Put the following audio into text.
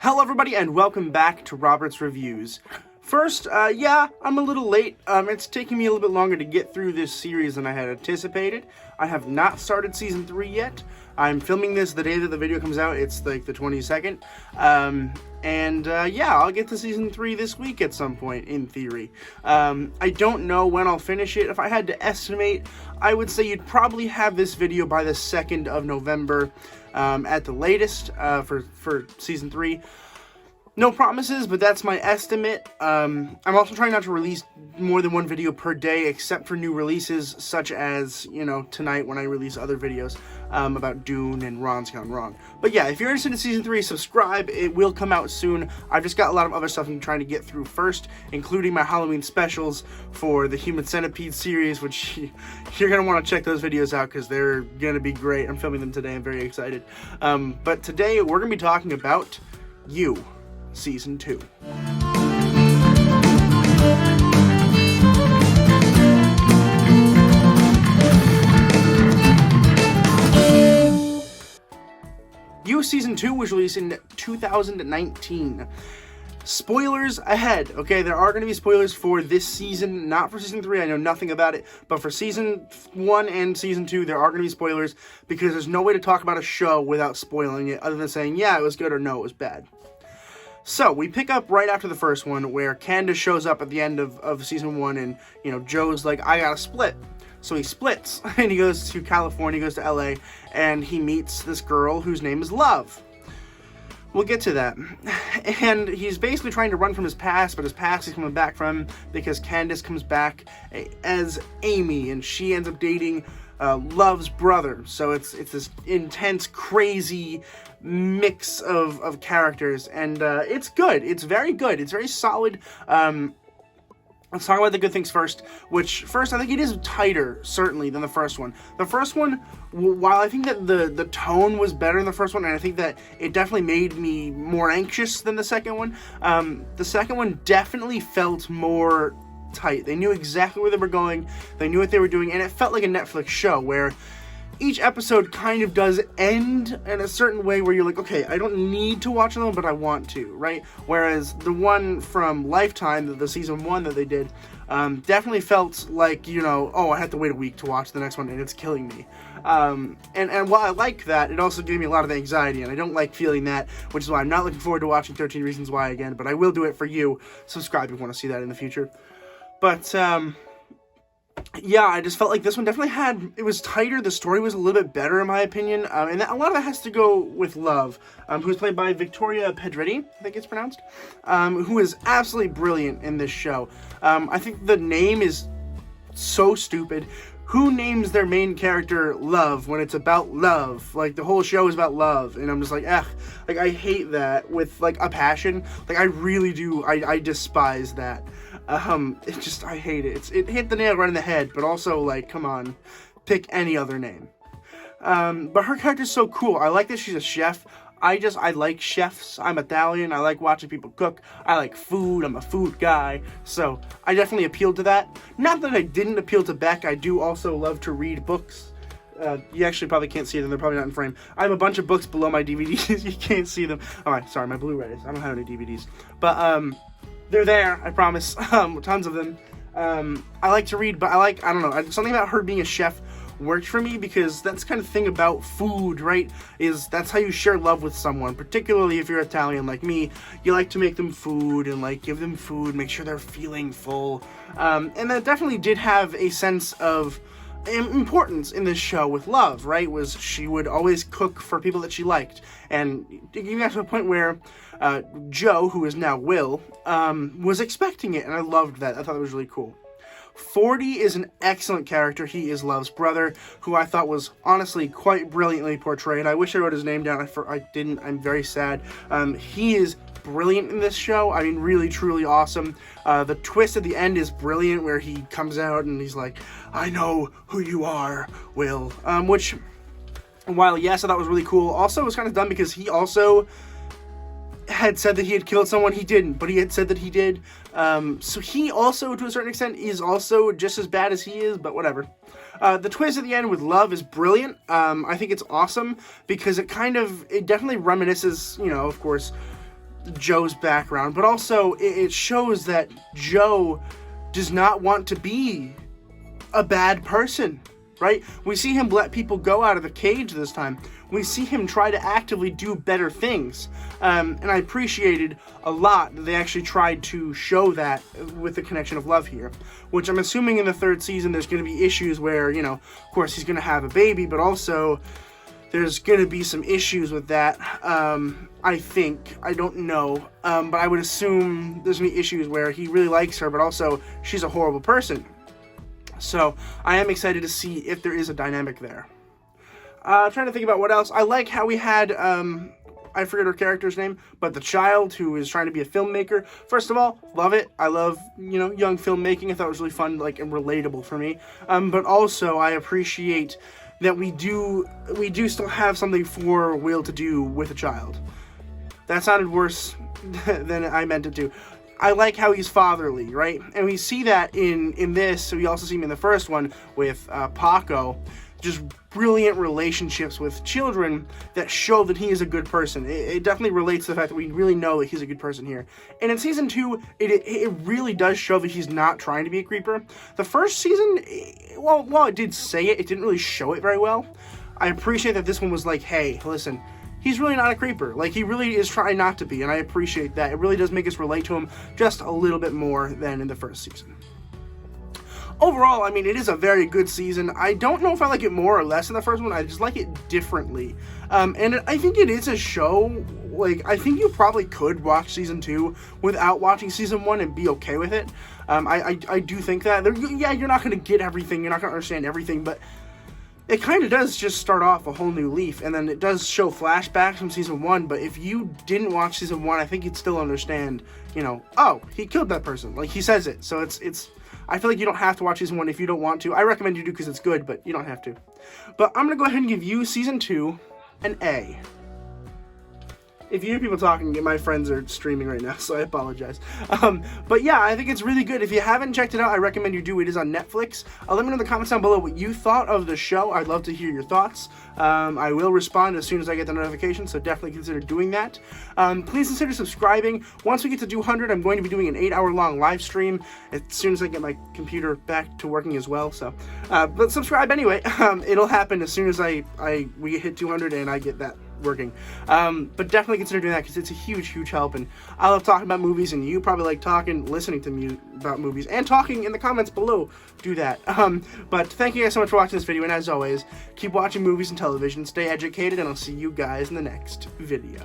Hello everybody and welcome back to Robert's Reviews. First, yeah, I'm a little late. It's taking me a little bit longer to get through this series than I had anticipated. I have not started Season 3 yet. I'm filming this the day that the video comes out. It's like the 22nd. Yeah, I'll get to Season 3 this week at some point, in theory. I don't know when I'll finish it. If I had to estimate, I would say you'd probably have this video by the 2nd of November at the latest for Season 3. No promises, but that's my estimate. I'm also trying not to release more than one video per day, except for new releases, such as, you know, tonight when I release other videos about Dune and Ron's Gone Wrong. But yeah, if you're interested in Season 3, subscribe. It will come out soon. I've just got a lot of other stuff I'm trying to get through first, including my Halloween specials for the Human Centipede series, which you're going to want to check those videos out because they're going to be great. I'm filming them today. I'm very excited. But today, we're going to be talking about You. Season 2. You Season 2 was released in 2019. Spoilers ahead, okay? There are going to be spoilers for this season, not for Season 3, I know nothing about it, but for Season 1 and Season 2, there are going to be spoilers, because there's no way to talk about a show without spoiling it, other than saying, yeah, it was good, or no, it was bad. So, we pick up right after the first one, where Candace shows up at the end of Season 1, and, you know, Joe's like, I gotta split. So he splits, and he goes to California, he goes to LA, and he meets this girl whose name is Love. We'll get to that. And he's basically trying to run from his past, but his past is coming back from him, because Candace comes back as Amy, and she ends up dating Love's brother. So it's this intense, crazy mix of characters, and it's good. It's very good. It's very solid. Let's talk about the good things first, which, first, I think it is tighter, certainly, than the first one. The first one, while I think that the tone was better in the first one, and I think that it definitely made me more anxious than the second one, the second one definitely felt more tight. They knew exactly where they were going, they knew what they were doing, and it felt like a Netflix show, where each episode kind of does end in a certain way where you're like, okay, I don't need to watch them, but I want to, right? Whereas the one from Lifetime, the Season 1 that they did, definitely felt like, you know, oh, I have to wait a week to watch the next one, and it's killing me. And while I like that, it also gave me a lot of anxiety, and I don't like feeling that, which is why I'm not looking forward to watching 13 Reasons Why again, but I will do it for you. Subscribe if you want to see that in the future. But, yeah, I just felt like this one definitely it was tighter, the story was a little bit better in my opinion, and a lot of that has to go with Love, who's played by Victoria Pedretti, I think it's pronounced, who is absolutely brilliant in this show. I think the name is so stupid. Who names their main character Love when it's about love? Like, the whole show is about love, and I'm just like, like, I hate that with, like, a passion. Like, I really do, I despise that. I hate it. It hit the nail right in the head, but also, like, come on, pick any other name. But her character's so cool. I like that she's a chef. I like chefs. I'm Italian. I like watching people cook. I like food. I'm a food guy. So, I definitely appealed to that. Not that I didn't appeal to Beck. I do also love to read books. You actually probably can't see them. They're probably not in frame. I have a bunch of books below my DVDs. You can't see them. Alright, sorry, my Blu-rays. I don't have any DVDs. But, they're there, I promise. Tons of them. I like to read, but I don't know, something about her being a chef worked for me, because that's the kind of thing about food, right, that's how you share love with someone, particularly if you're Italian like me. You like to make them food, and, like, give them food, make sure they're feeling full, and that definitely did have a sense of importance in this show with Love, right? Was she would always cook for people that she liked, and even got to a point where Joe, who is now Will, was expecting it, and I loved that. I thought it was really cool. 40 is an excellent character. He is Love's brother, who I thought was honestly quite brilliantly portrayed. I wish I wrote his name down. I didn't. I'm very sad. He is brilliant in this show. I mean, really, truly awesome. The twist at the end is brilliant, where he comes out and he's like, I know who you are, Will. Which, while yes, I thought was really cool, also was kind of dumb, because he also had said that he had killed someone. He didn't, but he had said that he did. So he also, to a certain extent, is also just as bad as he is, but whatever. The twist at the end with Love is brilliant. I think it's awesome, because it definitely reminisces, you know, of course, Joe's background, but also it shows that Joe does not want to be a bad person, right? We see him let people go out of the cage this time. We see him try to actively do better things. And I appreciated a lot that they actually tried to show that with the connection of love here, which I'm assuming in the third season there's going to be issues where, you know, of course he's going to have a baby, but also there's going to be some issues with that. I think. I don't know. But I would assume there's going to be issues where he really likes her, but also she's a horrible person. So I am excited to see if there is a dynamic there. I'm trying to think about what else. I like how we had, I forget her character's name, but the child who is trying to be a filmmaker. First of all, love it. I love, you know, young filmmaking. I thought it was really fun, like, and relatable for me. But also, I appreciate that we do still have something for Will to do with a child. That sounded worse than I meant it to. I like how he's fatherly, right? And we see that in this. So we also see him in the first one with Paco. Just brilliant relationships with children that show that he is a good person. It definitely relates to the fact that we really know that he's a good person here. And in season 2, it really does show that he's not trying to be a creeper. The first season, while it did say it, it didn't really show it very well. I appreciate that this one was like, hey, listen, he's really not a creeper. Like, he really is trying not to be, and I appreciate that. It really does make us relate to him just a little bit more than in the first season. Overall, I mean, it is a very good season. I don't know if I like it more or less than the first one. I just like it differently. And I think it is a show, like, I think you probably could watch season 2 without watching season 1 and be okay with it. I do think that. Yeah, you're not going to get everything. You're not going to understand everything, but it kind of does just start off a whole new leaf, and then it does show flashbacks from season 1, but if you didn't watch season 1, I think you'd still understand, you know, oh, he killed that person. Like, he says it. So it's I feel like you don't have to watch season 1 if you don't want to. I recommend you do because it's good, but you don't have to. But I'm going to go ahead and give you season 2 an A. If you hear people talking, my friends are streaming right now, so I apologize. But yeah, I think it's really good. If you haven't checked it out, I recommend you do. It is on Netflix. Let me know in the comments down below what you thought of the show. I'd love to hear your thoughts. I will respond as soon as I get the notification, so definitely consider doing that. Please consider subscribing. Once we get to 200, I'm going to be doing an 8-hour-long live stream as soon as I get my computer back to working as well. So, but subscribe anyway. It'll happen as soon as we hit 200 and I get that working. But definitely consider doing that because it's a huge help, and I love talking about movies, and you probably like listening to me about movies and talking in the comments below. Do that. But thank you guys so much for watching this video, and as always, keep watching movies and television, stay educated, and I'll see you guys in the next video.